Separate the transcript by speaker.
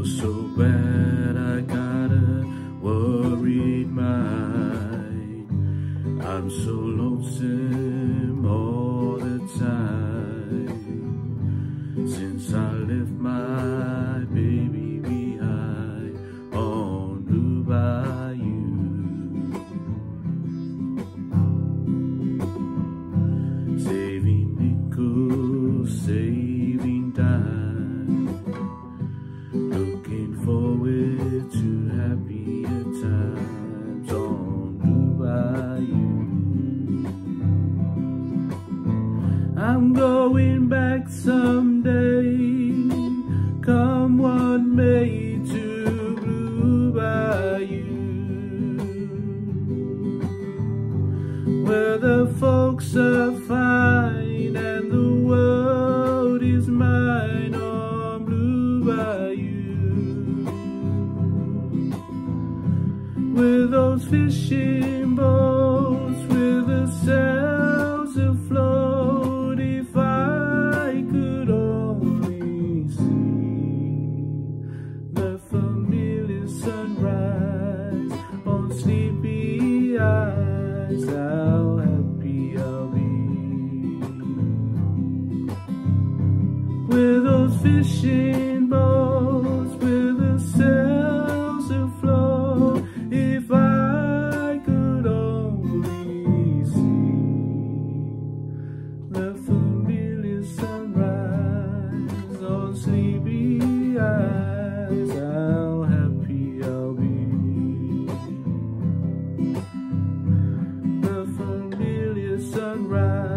Speaker 1: so bad I got a worried mind. I'm so lonesome all the time since I left my baby behind on Blue Bayou. Saving nickels, saving dime, looking forward to happier times on Blue Bayou. I'm going back someday, come what may, to Blue Bayou, where the folks are fine and the world is mine on Blue Bayou, with those fishing boats with the sails afloat. If I could only see the familiar sunrise on sleepy eyes, how happy I'll be. With those fishing boats with the sails afloat, if I could only see the familiar sunrise on sleepy eyes, how happy I'll be. The familiar sunrise